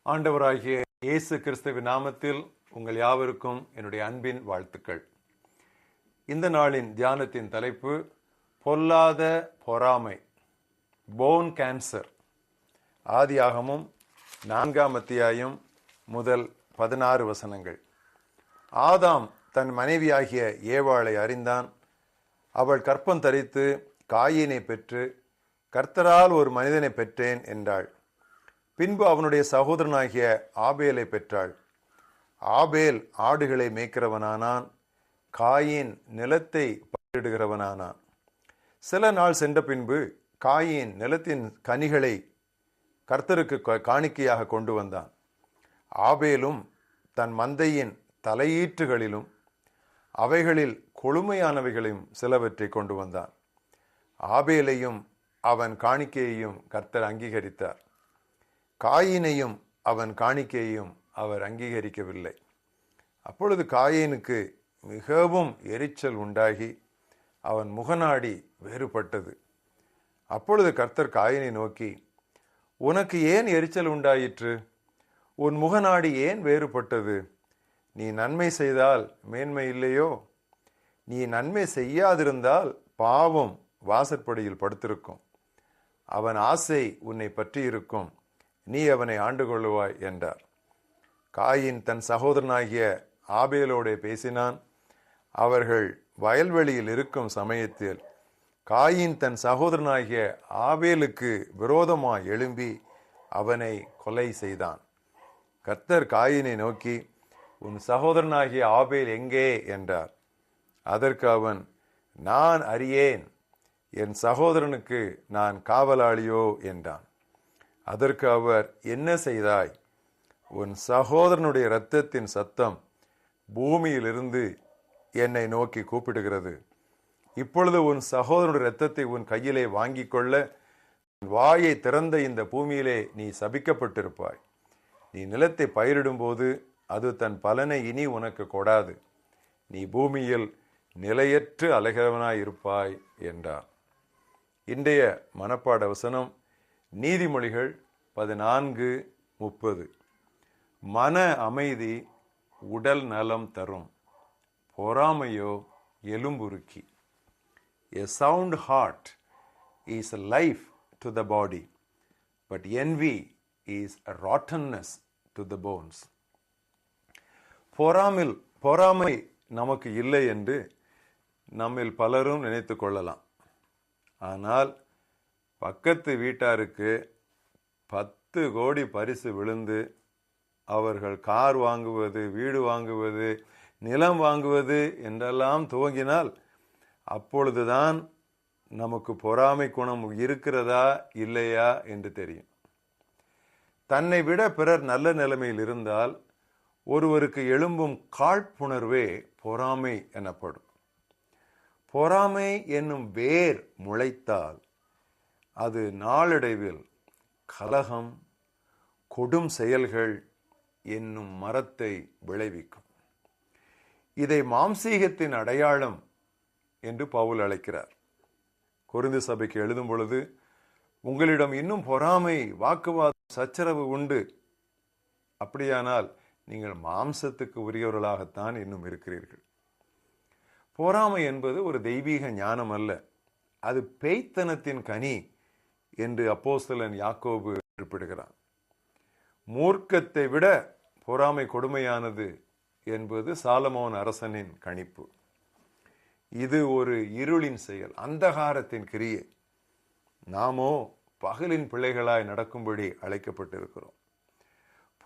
ஆண்டவராகிய இயேசு கிறிஸ்துவின் நாமத்தில் உங்கள் யாவருக்கும் என்னுடைய அன்பின் வாழ்த்துக்கள். இந்த நாளின் தியானத்தின் தலைப்பு பொல்லாத பொறாமை, போன் கேன்சர். ஆதியாகமும் 4ஆம் அத்தியாயம் முதல் 16 வசனங்கள். ஆதாம் தன் மனைவியாகிய ஏவாளை அறிந்தான். அவள் கற்பம் தரித்து காயீனை பெற்று, கர்த்தரால் ஒரு மனிதனை பெற்றேன் என்றாள். பின்பு அவனுடைய சகோதரனாகிய ஆபேலை பெற்றாள். ஆபேல் ஆடுகளை மேய்க்கிறவனானான், காயின் நிலத்தை பயிரிடுகிறவனானான். சில நாள் சென்ற பின்பு காயின் நிலத்தின் கனிகளை கர்த்தருக்கு காணிக்கையாக கொண்டு வந்தான். ஆபேலும் தன் மந்தையின் தலையீற்றுகளிலும் அவைகளில் கொழுமையானவைகளையும் சிலவற்றை கொண்டு வந்தான். ஆபேலையும் அவன் காணிக்கையையும் கர்த்தர் அங்கீகரித்தார். காயினையும் அவன் காணிக்கையையும் அவர் அங்கீகரிக்கவில்லை. அப்பொழுது காயினுக்கு மிகவும் எரிச்சல் உண்டாகி அவன் முகநாடி வேறுபட்டது. அப்பொழுது கர்த்தர் காயினை நோக்கி, உனக்கு ஏன் எரிச்சல் உண்டாயிற்று? உன் முகநாடி ஏன் வேறுபட்டது? நீ நன்மை செய்தால் மேன்மை இல்லையோ? நீ நன்மை செய்யாதிருந்தால் பாவம் வாசற்படியில் படுத்திருக்கும். அவன் ஆசை உன்னை பற்றி இருக்கும், நீ அவனை ஆண்டு கொள்ளுவாய் என்றார். காயின் தன் சகோதரனாகிய ஆபேலோடு பேசினான். அவர்கள் வயல்வெளியில் இருக்கும் சமயத்தில் காயின் தன் சகோதரனாகிய ஆபேலுக்கு விரோதமாய் எழும்பி அவனை கொலை செய்தான். கர்த்தர் காயினை நோக்கி, உன் சகோதரனாகிய ஆபேல் எங்கே என்றார். அதற்கு அவன், நான் அறியேன், என் சகோதரனுக்கு நான் காவலாளியோ என்றான். அதற்கு அவர், என்ன செய்தாய்? உன் சகோதரனுடைய இரத்தத்தின் சத்தம் பூமியிலிருந்து என்னை நோக்கி கூப்பிடுகிறது. இப்பொழுது உன் சகோதரனுடைய இரத்தத்தை உன் கையிலே வாங்கி கொள்ள வாயை திறந்த இந்த பூமியிலே நீ சபிக்கப்பட்டிருப்பாய். நீ நிலத்தை பயிரிடும்போது அது தன் பலனை இனி உனக்கு கொடாது. நீ பூமியில் நிலையற்று அலைகிறவனாயிருப்பாய் என்றார். இன்றைய மனப்பாட வசனம் நீதிமொழிகள் 14:30. மன அமைதி உடல் நலம் தரும், பொறாமையோ எலும்புருக்கி. A sound heart is life to the body, but envy is rottenness to the bones. பொறாமை நமக்கு இல்லை என்று நம்மில் பலரும் நினைத்து கொள்ளலாம். ஆனால் பக்கத்து வீட்டாருக்கு 10 கோடி பரிசு விழுந்து அவர்கள் கார் வாங்குவது, வீடு வாங்குவது, நிலம் வாங்குவது என்றெல்லாம் துவங்கினால் அப்பொழுதுதான் நமக்கு பொறாமை குணம் இருக்கிறதா இல்லையா என்று தெரியும். தன்னை விட பிறர் நல்ல நிலைமையில் இருந்தால் ஒருவருக்கு எழும்பும் காழ்ப்புணர்வே பொறாமை எனப்படும். பொறாமை என்னும் வேர் முளைத்தால் அது நாளடைவில் கலகம், கொடும் செயல்கள் என்னும் மரத்தை விளைவிக்கும். இதை மாம்சீகத்தின் அடையாளம் என்று பவுல் அழைக்கிறார். கொரிந்து சபைக்கு எழுதும் பொழுது, உங்களிடம் இன்னும் பொறாமை, வாக்குவாதம், சச்சரவு உண்டு. அப்படியானால் நீங்கள் மாம்சத்துக்கு உரியவர்களாகத்தான் இன்னும் இருக்கிறீர்கள். பொறாமை என்பது ஒரு தெய்வீக ஞானம் அல்ல, அது பேய்த்தனத்தின் கனி என்று அப்போஸ்தலன் யாக்கோபு குறிப்பிடுகிறான். மூர்க்கத்தை விட பொறாமை கொடுமையானது என்பது சாலமோன் அரசனின் கணிப்பு. இது ஒரு இருளின் செயல், அந்தகாரத்தின் கிரியை. நாமோ பகலின் பிள்ளைகளாய் நடக்கும்படி அழைக்கப்பட்டிருக்கிறோம்.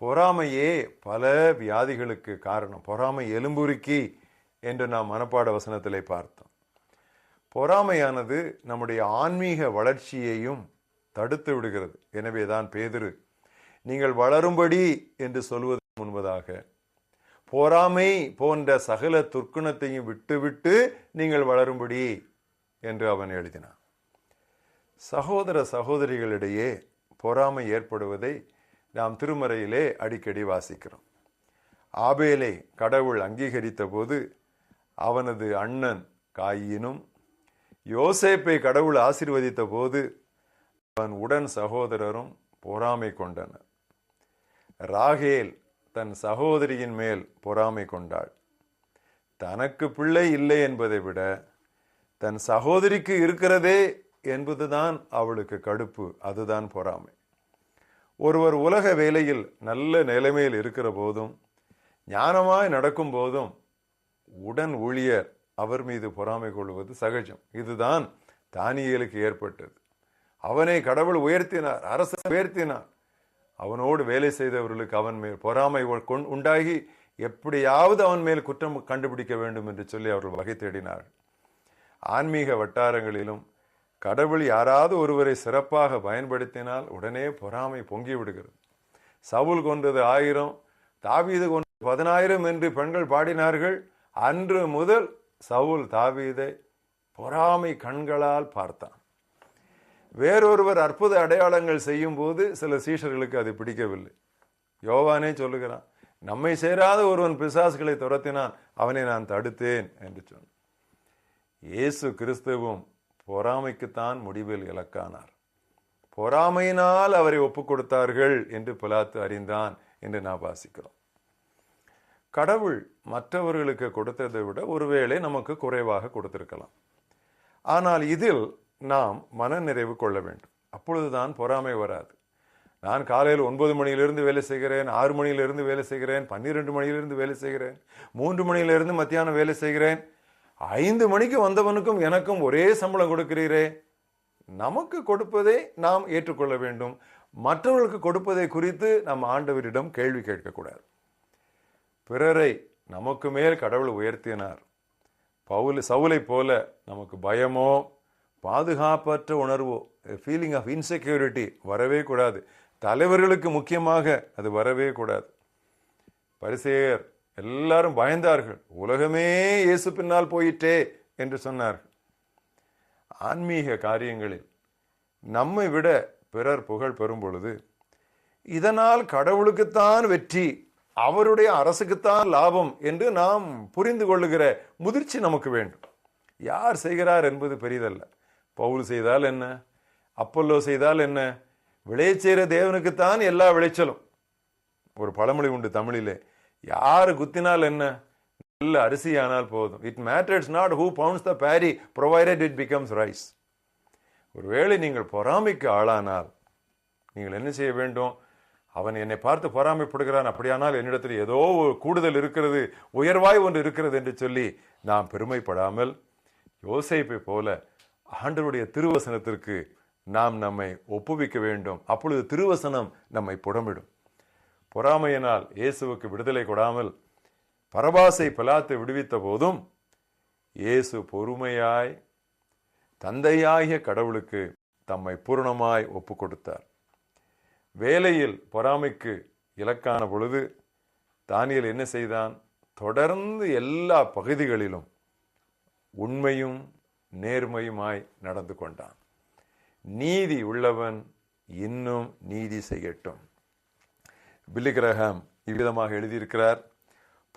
பொறாமையே பல வியாதிகளுக்கு காரணம். பொறாமை எலும்புருக்கி என்று நாம் மனப்பாட வசனத்திலே பார்த்தோம். பொறாமையானது நம்முடைய ஆன்மீக வளர்ச்சியையும் தடுத்து விடுகிறது. எனவேதான் பேதுரு, நீங்கள் வளரும்படி என்று சொல்வது முன்பதாக பொறாமை போன்ற சகல துர்க்குணத்தையும் விட்டுவிட்டு நீங்கள் வளரும்படி என்று அவன் எழுதினான். சகோதர சகோதரிகளிடையே பொறாமை ஏற்படுவதை நாம் திருமறையிலே அடிக்கடி வாசிக்கிறோம். ஆபேலை கடவுள் அங்கீகரித்த போது அவனது அண்ணன் காயினும், யோசேப்பை கடவுள் ஆசீர்வதித்த போது அவன் உடன் சகோதரரும் பொறாமை கொண்டனர். ராகேல் தன் சகோதரியின் மேல் பொறாமை கொண்டாள். தனக்கு பிள்ளை இல்லை என்பதை விட தன் சகோதரிக்கு இருக்கிறதே என்பதுதான் அவளுக்கு கடுப்பு. அதுதான் பொறாமை. ஒருவர் உலக வேலையில் நல்ல நிலைமையில் இருக்கிற போதும், ஞானமாய் நடக்கும் போதும் உடன் ஊழியர் அவர் மீது பொறாமை கொள்வது சகஜம். இதுதான் தானியேலுக்கு ஏற்பட்டது. அவனை கடவுள் உயர்த்தினார், அரசு உயர்த்தினார். அவனோடு வேலை செய்தவர்களுக்கு அவன் மேல் பொறாமை உண்டாகி எப்படியாவது அவன் மேல் குற்றம் கண்டுபிடிக்க வேண்டும் என்று சொல்லி அவர்கள் வகை தேடினார். ஆன்மீக வட்டாரங்களிலும் கடவுள் யாராவது ஒருவரை சிறப்பாக பயன்படுத்தினால் உடனே பொறாமை பொங்கி விடுகிறது. சவுல் கொன்றது 1000, தாவீது கொன்றது 10,000 என்று பெண்கள் பாடினார்கள். அன்று முதல் சவுல் தாவீதை பொறாமை கண்களால் பார்த்தான். வேறொருவர் அற்புத அடையாளங்கள் செய்யும் போது சில சீஷர்களுக்கு அது பிடிக்கவில்லை. யோவானே சொல்லுகிறான், நம்மை சேராத ஒருவன் பிசாசுகளை துரத்தினான், அவனை நான் தடுத்தேன் என்று சொன்னான். இயேசு கிறிஸ்துவும் பொறாமைக்குத்தான் முடிவில் இலக்கானார். பொறாமையினால் அவரை ஒப்புக் கொடுத்தார்கள் என்று பிலாத்து அறிந்தான் என்று நாம் வாசிக்கிறோம். கடவுள் மற்றவர்களுக்கு கொடுத்ததை விட ஒருவேளை நமக்கு குறைவாக கொடுத்திருக்கலாம். ஆனால் இதில் நாம் மனநிறைவு கொள்ள வேண்டும். அப்பொழுதுதான் பொறாமை வராது. நான் காலையில் 9 மணியிலிருந்து வேலை செய்கிறேன், 6 மணியிலிருந்து வேலை செய்கிறேன், 12 மணியிலிருந்து வேலை செய்கிறேன், 3 மணியிலிருந்து மத்தியானம் வேலை செய்கிறேன், 5 மணிக்கு வந்தவனுக்கும் எனக்கும் ஒரே சம்பளம் கொடுக்கிறீரே. நமக்கு கொடுப்பதை நாம் ஏற்றுக்கொள்ள வேண்டும். மற்றவர்களுக்கு கொடுப்பதை குறித்து நம் ஆண்டவரிடம் கேள்வி கேட்கக்கூடாது. பிறரை நமக்கு மேல் கடவுள் உயர்த்தினார். சவுலை போல நமக்கு பயமோ பாதுகாப்பற்ற உணர்வோ, ஃபீலிங் ஆஃப் இன்செக்யூரிட்டி வரவே கூடாது. தலைவர்களுக்கு முக்கியமாக அது வரவே கூடாது. பரிசேயர் எல்லாரும் பயந்தார்கள். உலகமே இயேசு பின்னால் போயிட்டே என்று சொன்னார்கள். ஆன்மீக காரியங்களில் நம்மை விட பிறர் புகழ் பெறும் பொழுது இதனால் கடவுளுக்குத்தான் வெற்றி, அவருடைய அரசுக்குத்தான் லாபம் என்று நாம் புரிந்து கொள்ளுகிற முதிர்ச்சி நமக்கு வேண்டும். யார் செய்கிறார் என்பது பெரிதல்ல. பவுல் செய்தால் என்ன, அப்பல்லோ செய்தால் என்ன, விளையச் செய்கிற தேவனுக்குத்தான் எல்லா விளைச்சலும். ஒரு பழமொழி உண்டு தமிழிலே, யாரு குத்தினால் என்ன, நல்ல அரிசியானால் போதும். It matters not who pounds the berry provided it becomes rice. ஒருவேளை நீங்கள் பொறாமைக்கு ஆளானால் நீங்கள் என்ன செய்ய வேண்டும்? அவன் என்னை பார்த்து பொறாமைப்படுகிறான், அப்படியானால் என்னிடத்தில் ஏதோ கூடுதல் இருக்கிறது, உயர்வாய் ஒன்று இருக்கிறது என்று சொல்லி நாம் பெருமைப்படாமல் யோசேப்பை போல ஆண்டவருடைய திருவசனத்திற்கு நாம் நம்மை ஒப்புவிக்க வேண்டும். அப்பொழுது திருவசனம் நம்மை புடமிடும். பொறாமையினால் இயேசுவுக்கு விடுதலை கொடாமல் பரபாசை பிலாத்து விடுவித்த போதும் இயேசு பொறுமையாய் தந்தையாகிய கடவுளுக்கு தம்மை பூரணமாய் ஒப்பு கொடுத்தார். வேலையில் பொறாமைக்கு இலக்கான பொழுது தானியேல் என்ன செய்தான்? தொடர்ந்து எல்லா பகுதிகளிலும் உண்மையும் நேர்மையுமாய் நடந்து கொண்டான். நீதி உள்ளவன் இன்னும் நீதி செய்யட்டும். பில்லி கிரஹாம் இவ்விதமாக எழுதியிருக்கிறார்,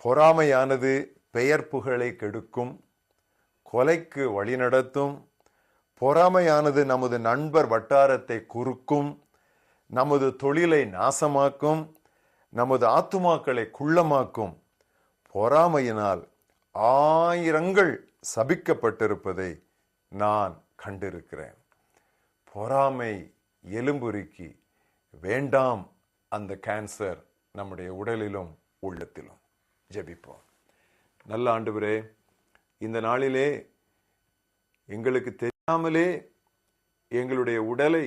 பொறாமையானது பெயர் புகழை கெடுக்கும், கொலைக்கு வழிநடத்தும். பொறாமையானது நமது நண்பர் வட்டாரத்தை குறுக்கும், நமது தொழிலை நாசமாக்கும், நமது ஆத்துமாக்களை குள்ளமாக்கும். பொறாமையினால் ஆயிரங்கள் சபிக்கப்பட்டிருப்பதை நான் கண்டிருக்கிறேன். பொறாமை எலும்புருக்கி வேண்டாம் அந்த கேன்சர் நம்முடைய உடலிலும் உள்ளத்திலும். ஜெபிப்போம். நல்ல ஆண்டவரே, இந்த நாளிலே எங்களுக்கு தெரியாமலே எங்களுடைய உடலை,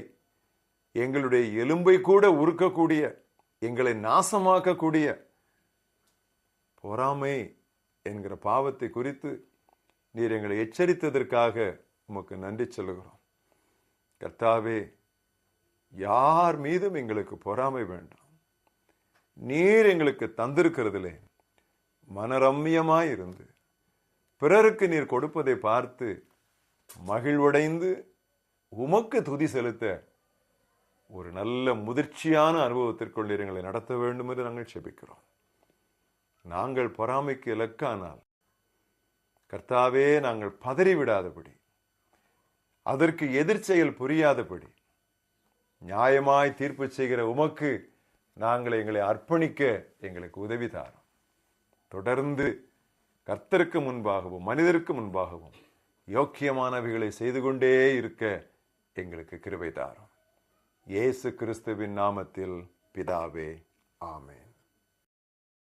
எங்களுடைய எலும்பை கூட உருக்கக்கூடிய, எங்களை நாசமாக்கக்கூடிய பொறாமை என்கிற பாவத்தை குறித்து நீர் எங்களை எச்சரித்ததற்காக உமக்கு நன்றி சொல்லுகிறோம். கர்த்தாவே, யார் மீதும் எங்களுக்கு பொறாமை வேண்டாம். நீர் எங்களுக்கு தந்திருக்கிறதிலே மனரம்யமாய் இருந்து பிறருக்கு நீர் கொடுப்பதை பார்த்து மகிழ்வடைந்து உமக்கு துதி செலுத்த ஒரு நல்ல முதிர்ச்சியான அனுபவத்திற்குள் எங்களை நடத்த வேண்டும் என்று நாங்கள் செபிக்கிறோம். நாங்கள் பொறாமைக்கு இலக்கானால் கர்த்தாவே, நாங்கள் பதறிவிடாதபடி, அதற்கு எதிர்ச்செயல் புரியாதபடி, நியாயமாய் தீர்ப்பு செய்கிற உமக்கு நாங்கள் எங்களை அர்ப்பணிக்க எங்களுக்கு உதவி தாரும். தொடர்ந்து கர்த்தருக்கு முன்பாகவும் மனிதருக்கு முன்பாகவும் யோக்கியமானவைகளை செய்து கொண்டே இருக்க எங்களுக்கு கிருபை தாரும். இயேசு கிறிஸ்துவின் நாமத்தில் பிதாவே, ஆமென்.